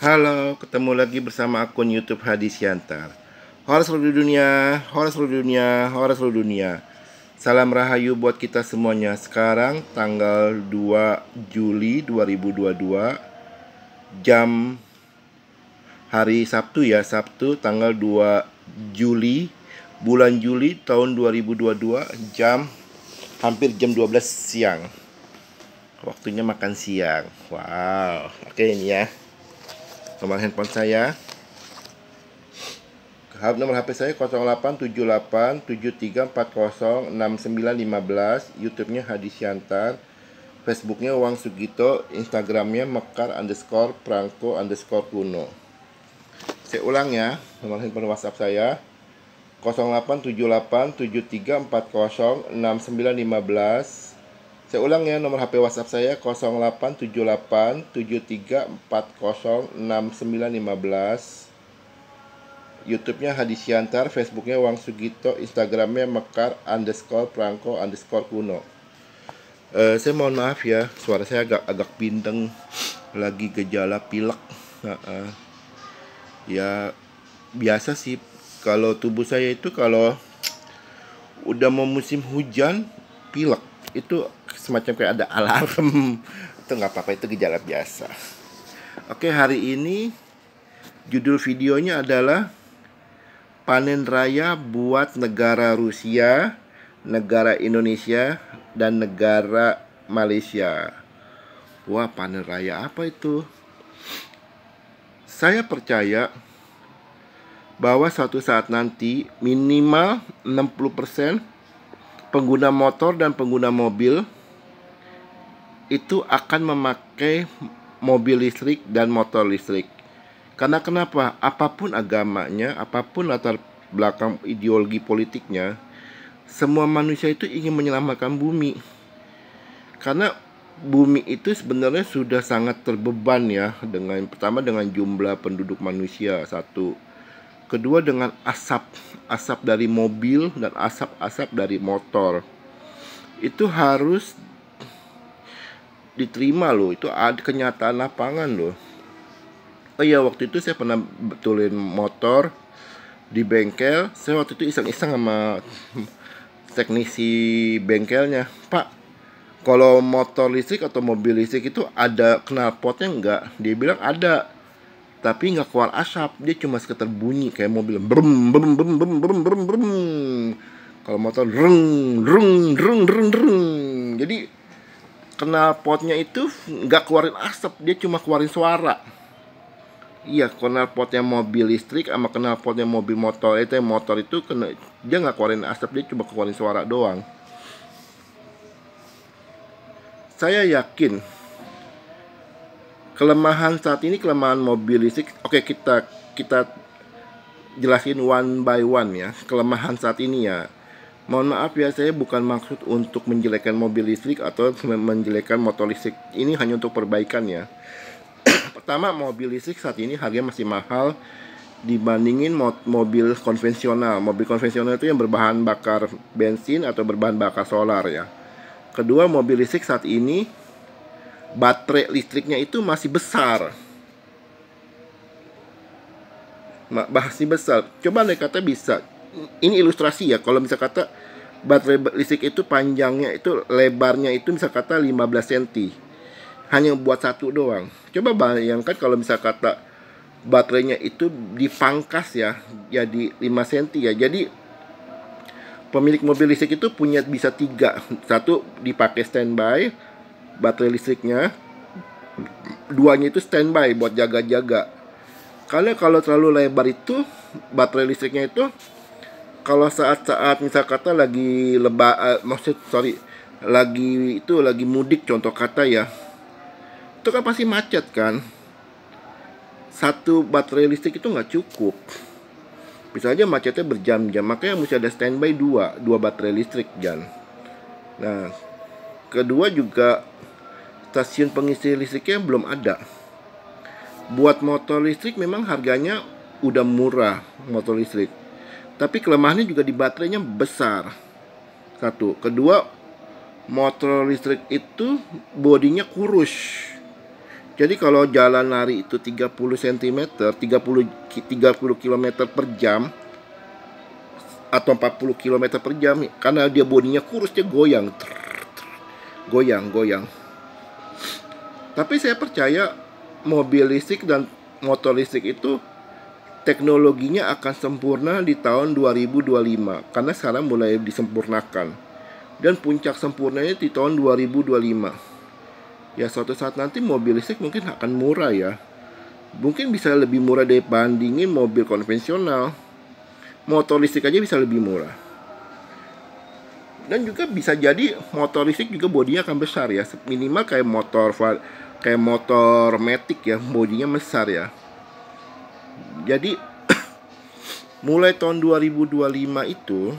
Halo, ketemu lagi bersama akun YouTube Hadi Siantar. Horor seluruh dunia, horor seluruh dunia, horor seluruh dunia. Salam rahayu buat kita semuanya. Sekarang tanggal 2 Juli 2022, jam hari Sabtu ya, Sabtu tanggal 2 Juli bulan Juli tahun 2022, jam hampir jam 12 siang. Waktunya makan siang. Wow. Oke, ini ya nomor handphone saya. Nomor HP saya 087873406915. YouTube-nya Hadi Siantar. Facebook-nya Wang Sugito. Instagram-nya Mekar_Prangko_Kuno. Saya ulang ya, nomor handphone WhatsApp saya 087873406915. Saya ulang ya, nomor HP WhatsApp saya 087873406915. YouTube-nya Hadi Siantar, Facebook-nya Wang Sugito, Instagram-nya Mekar_Prangko_Kuno. Saya mohon maaf ya, suara saya agak bindeng, lagi gejala pilek. Ya biasa sih, kalau tubuh saya itu kalau udah mau musim hujan pilek, itu semacam kayak ada alarm. Itu nggak apa-apa, itu gejala biasa. Oke, hari ini judul videonya adalah panen raya buat negara Rusia, negara Indonesia, dan negara Malaysia. Wah, panen raya apa itu? Saya percaya bahwa suatu saat nanti minimal 60% pengguna motor dan pengguna mobil itu akan memakai mobil listrik dan motor listrik. Karena kenapa? Apapun agamanya, apapun latar belakang ideologi politiknya, semua manusia itu ingin menyelamatkan bumi. Karena bumi itu sebenarnya sudah sangat terbeban ya, pertama dengan jumlah penduduk manusia, satu. Kedua dengan asap dari mobil dan asap dari motor. Itu harus diterima loh, itu ada kenyataan lapangan loh. Oh iya, waktu itu saya pernah betulin motor di bengkel. Saya waktu itu iseng-iseng sama teknisi bengkelnya, "Pak, kalau motor listrik atau mobil listrik itu ada knalpotnya enggak?" Dia bilang ada, tapi nggak keluar asap, dia cuma sekitar bunyi kayak mobil brum brum brum brum brum brum brum. Kalau motor reng reng reng reng reng. Jadi knalpotnya itu nggak keluarin asap, dia cuma keluarin suara. Iya, knalpotnya mobil listrik sama knalpotnya mobil motor itu dia nggak keluarin asap, dia cuma keluarin suara doang. Saya yakin kelemahan saat ini, kelemahan mobil listrik. Oke, kita jelasin one by one ya. Kelemahan saat ini ya. Mohon maaf ya, saya bukan maksud untuk menjelekkan mobil listrik atau menjelekkan motor listrik. Ini hanya untuk perbaikan ya. Pertama, mobil listrik saat ini harganya masih mahal dibandingin mobil konvensional. Mobil konvensional itu yang berbahan bakar bensin atau berbahan bakar solar ya. Kedua, mobil listrik saat ini baterai listriknya itu masih besar. Masih besar. Coba andai kata bisa, ini ilustrasi ya, kalau bisa kata baterai listrik itu panjangnya itu, lebarnya itu bisa kata 15 cm. Hanya buat satu doang. Coba bayangkan kalau bisa kata baterainya itu dipangkas ya, jadi 5 cm ya. Jadi pemilik mobil listrik itu punya bisa 3. Satu dipakai standby baterai listriknya, duanya itu standby buat jaga-jaga. Karena kalau terlalu lebar itu baterai listriknya itu, kalau saat-saat misal kata lagi lagi mudik contoh kata ya, itu kan pasti macet kan. Satu baterai listrik itu nggak cukup, bisa aja macetnya berjam-jam. Makanya mesti ada standby dua baterai listrik Jan. Nah, kedua juga stasiun pengisi listriknya belum ada. Buat motor listrik memang harganya udah murah motor listrik, tapi kelemahannya juga di baterainya besar. Satu. Kedua, motor listrik itu bodinya kurus. Jadi kalau jalan lari itu 30 cm, 30 km per jam atau 40 km per jam, karena dia bodinya kurus, dia goyang, goyang. Tapi saya percaya mobil listrik dan motor listrik itu teknologinya akan sempurna di tahun 2025, karena sekarang mulai disempurnakan. Dan puncak sempurnanya di tahun 2025. Ya, suatu saat nanti mobil listrik mungkin akan murah ya. Mungkin bisa lebih murah dibandingin mobil konvensional. Motor listrik aja bisa lebih murah. Dan juga bisa jadi motor listrik juga bodinya akan besar ya. Minimal kayak motor Matic ya, bodinya besar ya. Jadi mulai tahun 2025 itu,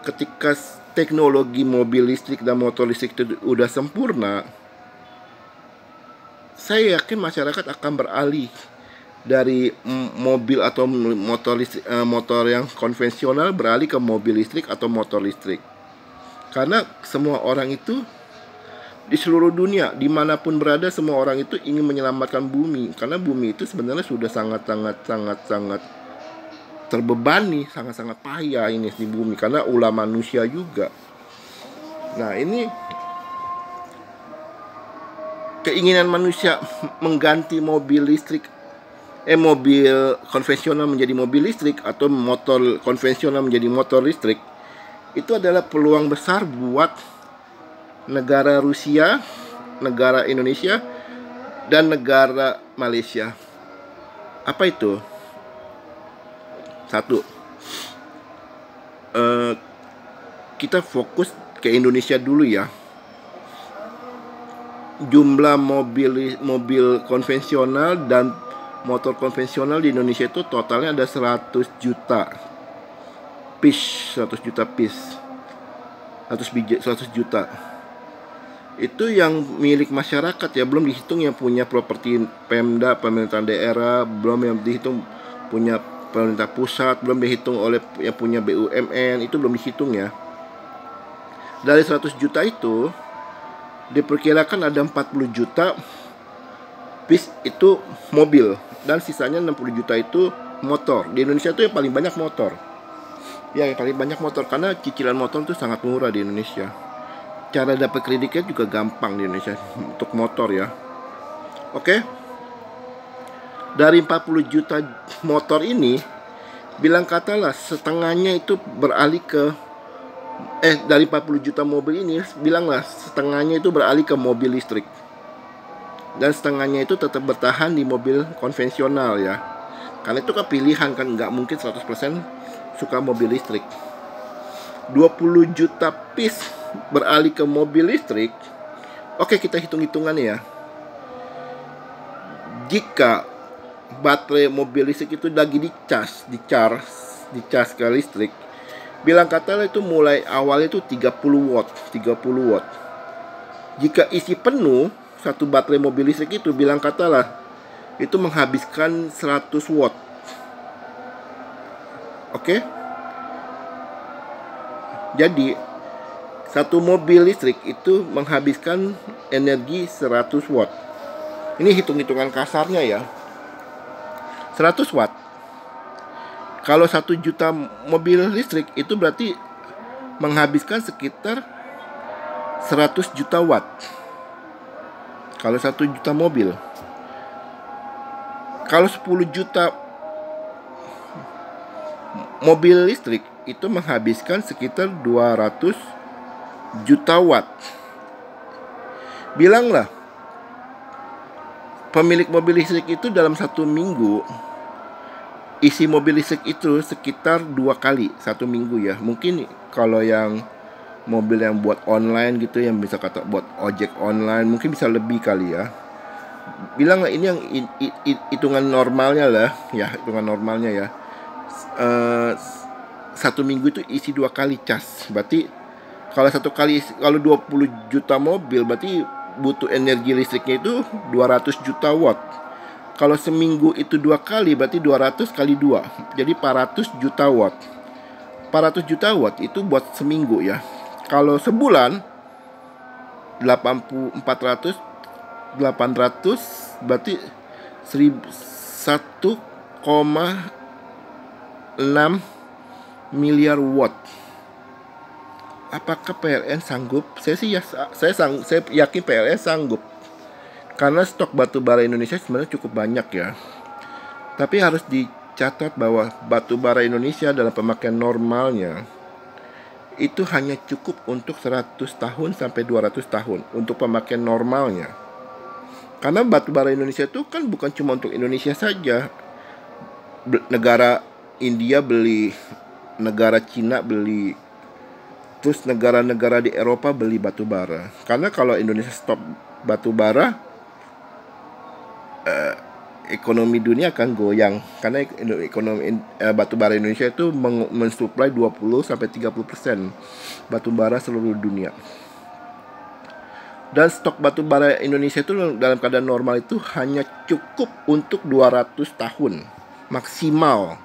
ketika teknologi mobil listrik dan motor listrik itu udah sempurna, saya yakin masyarakat akan beralih dari mobil atau motor listrik, motor yang konvensional, beralih ke mobil listrik atau motor listrik. Karena semua orang itu di seluruh dunia, dimanapun berada, semua orang itu ingin menyelamatkan bumi. Karena bumi itu sebenarnya sudah sangat terbebani, sangat payah ini di bumi, karena ulah manusia juga. Nah, ini keinginan manusia mengganti mobil konvensional menjadi mobil listrik, atau motor konvensional menjadi motor listrik, itu adalah peluang besar buat negara Rusia, negara Indonesia, dan negara Malaysia. Apa itu? Satu, kita fokus ke Indonesia dulu ya. Jumlah mobil konvensional dan motor konvensional di Indonesia itu totalnya ada 100 juta piece, 100 juta. Itu yang milik masyarakat ya, belum dihitung yang punya properti Pemda, pemerintahan daerah, belum yang dihitung punya pemerintah pusat, belum dihitung oleh yang punya BUMN, itu belum dihitung ya. Dari 100 juta itu diperkirakan ada 40 juta piece itu mobil, dan sisanya 60 juta itu motor. Di Indonesia itu yang paling banyak motor. Ya, yang paling banyak motor, karena cicilan motor itu sangat murah di Indonesia. Cara dapat kreditnya juga gampang di Indonesia untuk motor ya. Oke. Dari 40 juta motor ini, bilang katalah setengahnya itu beralih ke dari 40 juta mobil ini, bilanglah setengahnya itu beralih ke mobil listrik. Dan setengahnya itu tetap bertahan di mobil konvensional ya. Karena itu kan pilihan, kan nggak mungkin 100% suka mobil listrik. 20 juta piece beralih ke mobil listrik. Oke, kita hitung-hitungannya ya. Jika baterai mobil listrik itu lagi dicas ke listrik, bilang katalah itu mulai awalnya itu 30 watt. Jika isi penuh satu baterai mobil listrik itu, bilang katalah itu menghabiskan 100 watt. Oke? Jadi satu mobil listrik itu menghabiskan energi 100 watt. Ini hitung-hitungan kasarnya ya. 100 watt. Kalau 1 juta mobil listrik itu berarti menghabiskan sekitar 100 juta watt. Kalau 1 juta mobil. Kalau 10 juta mobil listrik itu menghabiskan sekitar 200 juta watt. Bilanglah pemilik mobil listrik itu dalam 1 minggu isi mobil listrik itu sekitar 2 kali 1 minggu ya. Mungkin kalau yang mobil yang buat online gitu, yang bisa kata buat ojek online, mungkin bisa lebih kali ya. Bilang ini yang hitungan normalnya lah ya, hitungan normalnya ya. 1 minggu itu isi 2 kali cas. Berarti kalau 20 juta mobil, berarti butuh energi listriknya itu 200 juta watt. Kalau seminggu itu 2 kali, berarti 200 kali 2, jadi 400 juta watt. 400 juta watt itu buat seminggu ya. Kalau sebulan 400 800 berarti 1,6 miliar watt. Apakah PLN sanggup? Saya yakin PLN sanggup. Karena stok batu bara Indonesia sebenarnya cukup banyak ya. Tapi harus dicatat bahwa batu bara Indonesia dalam pemakaian normalnya itu hanya cukup untuk 100 tahun sampai 200 tahun untuk pemakaian normalnya. Karena batu bara Indonesia itu kan bukan cuma untuk Indonesia saja. Negara India beli, negara Cina beli, terus negara-negara di Eropa beli batu bara. Karena kalau Indonesia stop batu bara, ekonomi dunia akan goyang. Karena ekonomi batu bara Indonesia itu mensuplai 20-30% batu bara seluruh dunia. Dan stok batu bara Indonesia itu dalam keadaan normal itu hanya cukup untuk 200 tahun maksimal.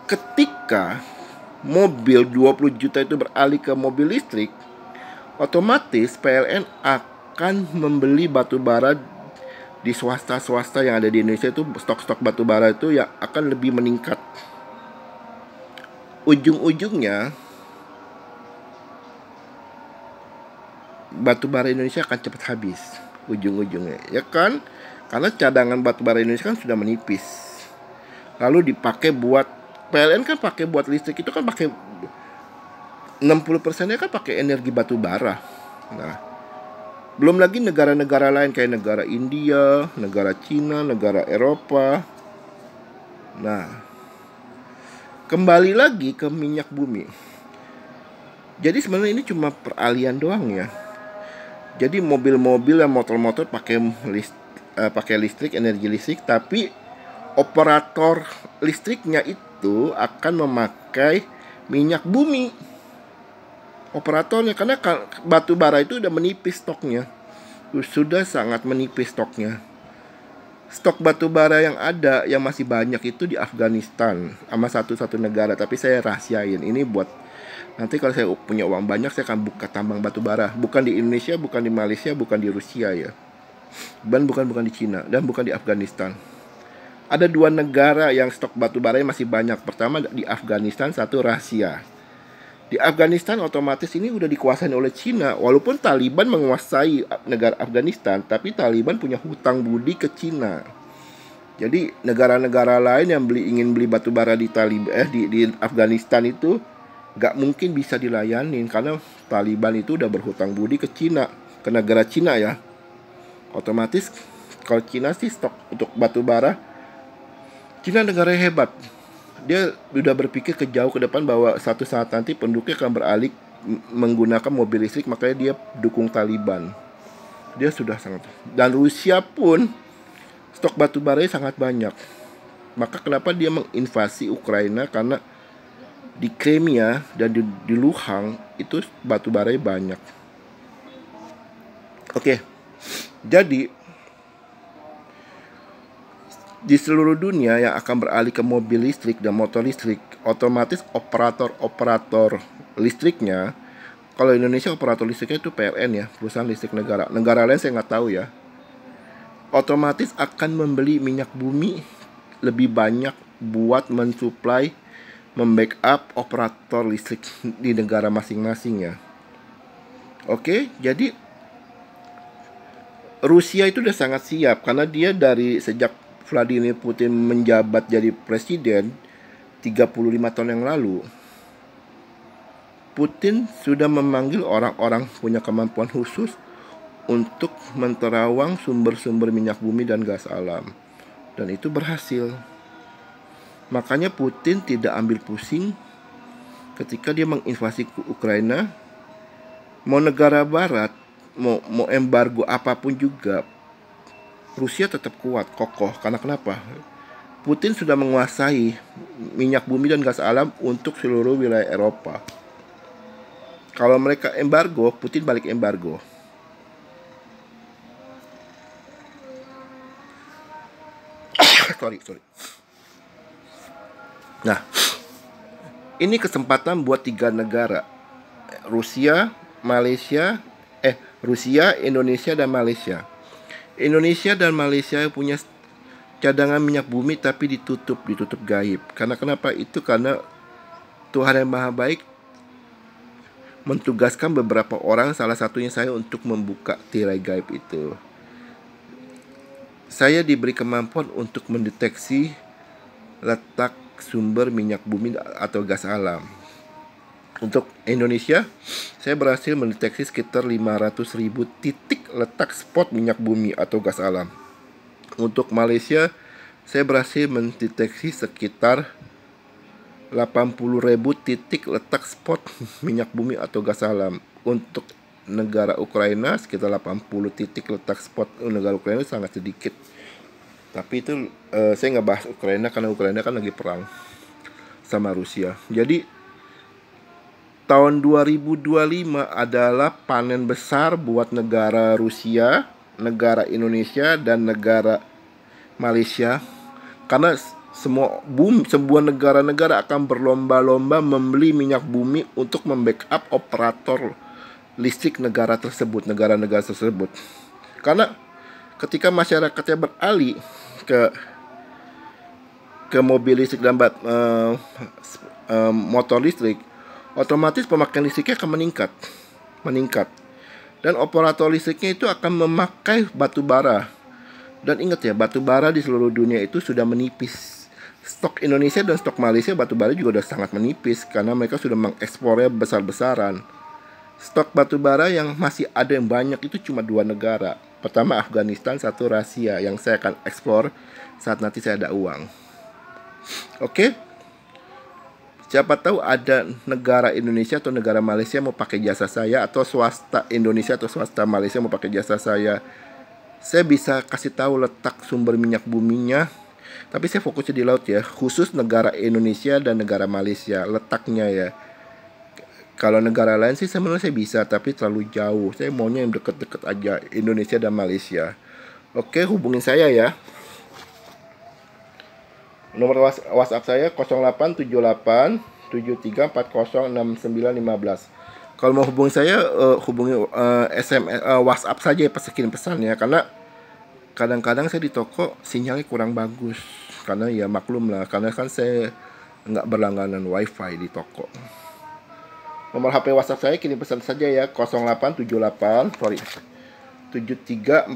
Ketika mobil 20 juta itu beralih ke mobil listrik, otomatis PLN akan membeli batu bara di swasta-swasta yang ada di Indonesia itu, stok-stok batu bara itu yang akan lebih meningkat. Ujung-ujungnya batu bara Indonesia akan cepat habis. Ujung-ujungnya, ya kan? Karena cadangan batu bara Indonesia kan sudah menipis. Lalu dipakai buat PLN kan pakai buat listrik itu kan pakai 60%-nya kan pakai energi batu bara. Nah, belum lagi negara-negara lain kayak negara India, negara Cina, negara Eropa. Nah, kembali lagi ke minyak bumi. Jadi sebenarnya ini cuma peralihan doang ya. Jadi mobil-mobil dan motor-motor pakai listrik, energi listrik, tapi operator listriknya itu akan memakai minyak bumi. Operatornya, karena batu bara itu udah menipis stoknya. Sudah sangat menipis stoknya. Stok batu bara yang ada, yang masih banyak itu di Afghanistan sama satu negara. Tapi saya rahasiain. Ini buat nanti kalau saya punya uang banyak, saya akan buka tambang batu bara. Bukan di Indonesia, bukan di Malaysia, bukan di Rusia ya. Dan bukan di Cina, dan bukan di Afghanistan. Ada 2 negara yang stok batu baranya masih banyak. Pertama di Afghanistan, satu rahasia. Di Afghanistan otomatis ini udah dikuasai oleh Cina. Walaupun Taliban menguasai negara Afghanistan, tapi Taliban punya hutang budi ke Cina. Jadi negara-negara lain yang ingin beli batu bara di Afghanistan itu gak mungkin bisa dilayanin, karena Taliban itu udah berhutang budi ke Cina, ke negara Cina ya. Otomatis kalau Cina sih stok untuk batu bara, Cina negara yang hebat. Dia udah berpikir ke jauh ke depan bahwa satu saat nanti penduduknya akan beralih menggunakan mobil listrik, makanya dia dukung Taliban. Dia sudah sangat. Dan Rusia pun stok batu baranya sangat banyak. Maka kenapa dia menginvasi Ukraina? Karena di Crimea dan di Luhansk itu batu baranya banyak. Oke. Jadi di seluruh dunia yang akan beralih ke mobil listrik dan motor listrik, otomatis operator listriknya, kalau Indonesia operator listriknya itu PLN ya, perusahaan listrik negara. Negara lain saya nggak tahu ya. Otomatis akan membeli minyak bumi lebih banyak buat mensuplai, membackup operator listrik di negara masing-masing ya. Oke, jadi Rusia itu udah sangat siap karena dia dari sejak Vladimir Putin menjabat jadi presiden 35 tahun yang lalu, Putin sudah memanggil orang-orang punya kemampuan khusus untuk menterawang sumber-sumber minyak bumi dan gas alam. Dan itu berhasil. Makanya Putin tidak ambil pusing ketika dia menginvasi ke Ukraina. Mau negara barat, mau embargo apapun juga, Rusia tetap kuat, kokoh. Karena kenapa? Putin sudah menguasai minyak bumi dan gas alam untuk seluruh wilayah Eropa. Kalau mereka embargo, Putin balik embargo. sorry. Nah, ini kesempatan buat 3 negara, Rusia, Malaysia, Rusia, Indonesia, dan Malaysia. Indonesia dan Malaysia punya cadangan minyak bumi tapi ditutup gaib. Karena kenapa? Itu karena Tuhan yang Maha Baik mentugaskan beberapa orang, salah satunya saya, untuk membuka tirai gaib itu. Saya diberi kemampuan untuk mendeteksi letak sumber minyak bumi atau gas alam. Untuk Indonesia, saya berhasil mendeteksi sekitar 500.000 titik letak spot minyak bumi atau gas alam. Untuk Malaysia, saya berhasil mendeteksi sekitar 80.000 titik letak spot minyak bumi atau gas alam. Untuk negara Ukraina, sekitar 80 titik letak spot. Negara Ukraina sangat sedikit. Tapi itu saya nggak bahas Ukraina karena Ukraina kan lagi perang sama Rusia. Jadi tahun 2025 adalah panen besar buat negara Rusia, negara Indonesia, dan negara Malaysia. Karena sebuah negara-negara akan berlomba-lomba membeli minyak bumi untuk membackup operator listrik negara-negara tersebut. Karena ketika masyarakatnya beralih ke mobil listrik dan motor listrik, otomatis pemakaian listriknya akan meningkat. Dan operator listriknya itu akan memakai batu bara. Dan ingat ya, batu bara di seluruh dunia itu sudah menipis. Stok Indonesia dan stok Malaysia batu bara juga sudah sangat menipis karena mereka sudah mengekspornya besar-besaran. Stok batu bara yang masih ada yang banyak itu cuma 2 negara. Pertama Afghanistan, satu Rusia, yang saya akan eksplor saat nanti saya ada uang. Oke? Siapa tahu ada negara Indonesia atau negara Malaysia mau pakai jasa saya, atau swasta Indonesia atau swasta Malaysia mau pakai jasa saya. Saya bisa kasih tahu letak sumber minyak buminya. Tapi saya fokusnya di laut ya, khusus negara Indonesia dan negara Malaysia letaknya ya. Kalau negara lain sih sebenarnya saya bisa, tapi terlalu jauh. Saya maunya yang deket-deket aja, Indonesia dan Malaysia. Oke, hubungin saya ya. Nomor WhatsApp saya 0878 73406915. Kalau mau hubungi saya, hubungi SMS, WhatsApp saja ya, kirim pesan ya. Karena kadang-kadang saya di toko sinyalnya kurang bagus. Karena ya maklum lah, karena kan saya nggak berlangganan wifi di toko. Nomor HP WhatsApp saya kirim pesan saja ya, 0878 73406915.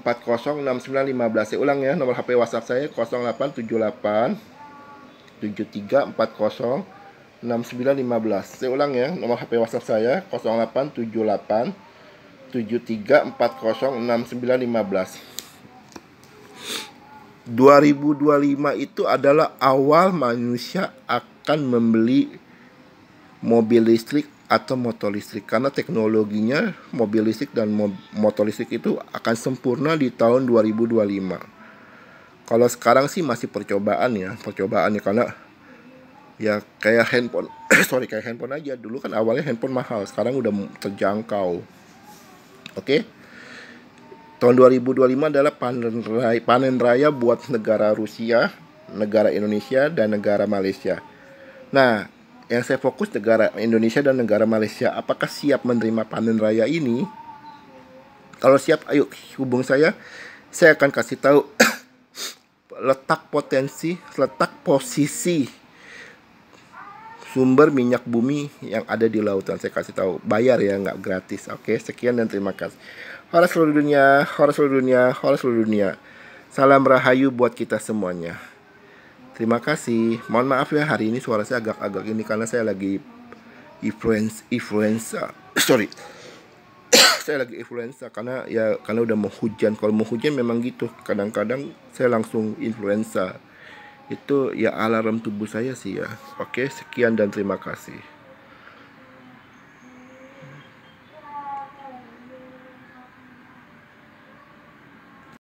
Saya ulang ya, nomor HP WhatsApp saya 0878 73406915. Saya ulang ya, nomor HP WhatsApp saya 0878 73406915. 2025 itu adalah awal manusia akan membeli mobil listrik atau motor listrik, karena teknologinya mobil listrik dan motor listrik itu akan sempurna di tahun 2025. Kalau sekarang sih masih percobaannya karena ya kayak handphone kayak handphone aja. Dulu kan awalnya handphone mahal, sekarang udah terjangkau. Oke? Tahun 2025 adalah panen raya buat negara Rusia, negara Indonesia, dan negara Malaysia. Nah, yang saya fokus negara Indonesia dan negara Malaysia. Apakah siap menerima panen raya ini? Kalau siap, ayo hubung saya. Saya akan kasih tahu letak posisi sumber minyak bumi yang ada di lautan. Saya kasih tahu, bayar ya, nggak gratis. Oke, sekian dan terima kasih. Hora seluruh dunia, hora seluruh dunia, hora seluruh dunia. Salam rahayu buat kita semuanya. Terima kasih. Mohon maaf ya, hari ini suara saya agak-agak ini karena saya lagi influenza. Sorry. Saya lagi influenza karena udah mau hujan. Kalau mau hujan memang gitu. Kadang-kadang saya langsung influenza. Itu ya alarm tubuh saya sih ya. Oke, sekian dan terima kasih.